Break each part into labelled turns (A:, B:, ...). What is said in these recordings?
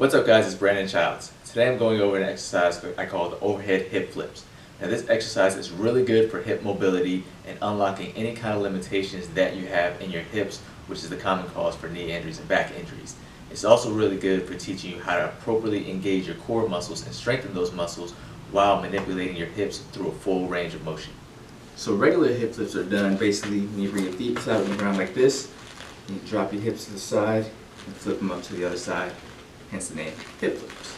A: What's up guys, it's Brandon Childs. Today I'm going over an exercise I call the overhead hip flips. Now this exercise is really good for hip mobility and unlocking any kind of limitations that you have in your hips, which is the common cause for knee injuries and back injuries. It's also really good for teaching you how to appropriately engage your core muscles and strengthen those muscles while manipulating your hips through a full range of motion.
B: So regular hip flips are done basically when you bring your feet flat on the ground like this, and you drop your hips to the side and flip them up to the other side, hence the name hip flips.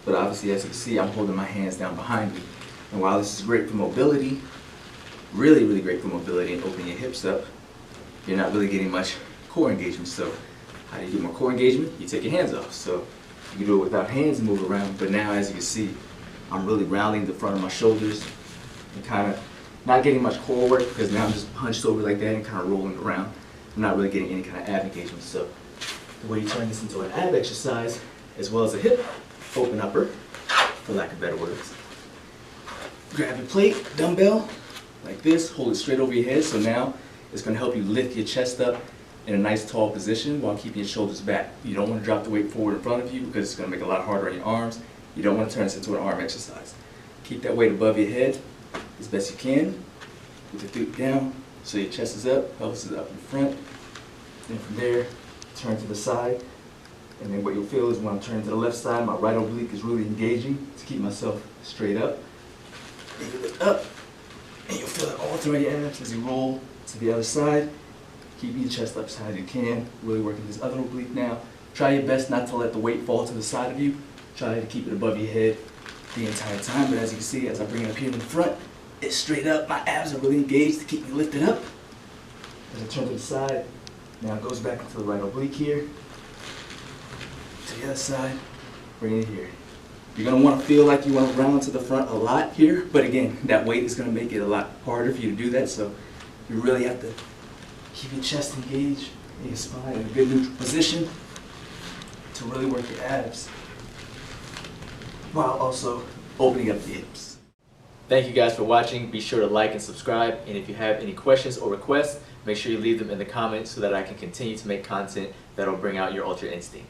B: But obviously, as you can see, I'm holding my hands down behind me. And while this is great for mobility, really great for mobility and opening your hips up, you're not really getting much core engagement. So how do you get more core engagement? You take your hands off. So you can do it without hands and move around, but now as you can see, I'm really rounding the front of my shoulders and kind of not getting much core work because now I'm just hunched over like that and kind of rolling around. I'm not really getting any kind of ab engagement. So the way you turn this into an ab exercise as well as a hip open upper, for lack of better words. Grab your plate, dumbbell, like this, hold it straight over your head. So now it's going to help you lift your chest up in a nice tall position while keeping your shoulders back. You don't want to drop the weight forward in front of you because it's going to make it a lot harder on your arms. You don't want to turn this into an arm exercise. Keep that weight above your head as best you can. Put the feet down so your chest is up, pelvis is up in front. Then from there, turn to the side. And then what you'll feel is when I'm turning to the left side, my right oblique is really engaging to keep myself straight up. Then you lift up, and you'll feel it all through your abs as you roll to the other side. Keeping your chest up as high as you can, really working this other oblique now. Try your best not to let the weight fall to the side of you. Try to keep it above your head the entire time, but as you can see, as I bring it up here in the front, it's straight up. My abs are really engaged to keep me lifted up. As I turn to the side, now it goes back into the right oblique here. To the other side, bring it here. You're going to want to feel like you want to round to the front a lot here, but again, that weight is going to make it a lot harder for you to do that, so you really have to keep your chest engaged and your spine in a good neutral position to really work your abs while also opening up the hips.
A: Thank you guys for watching. Be sure to like and subscribe, and if you have any questions or requests, make sure you leave them in the comments so that I can continue to make content that will bring out your ultra instinct.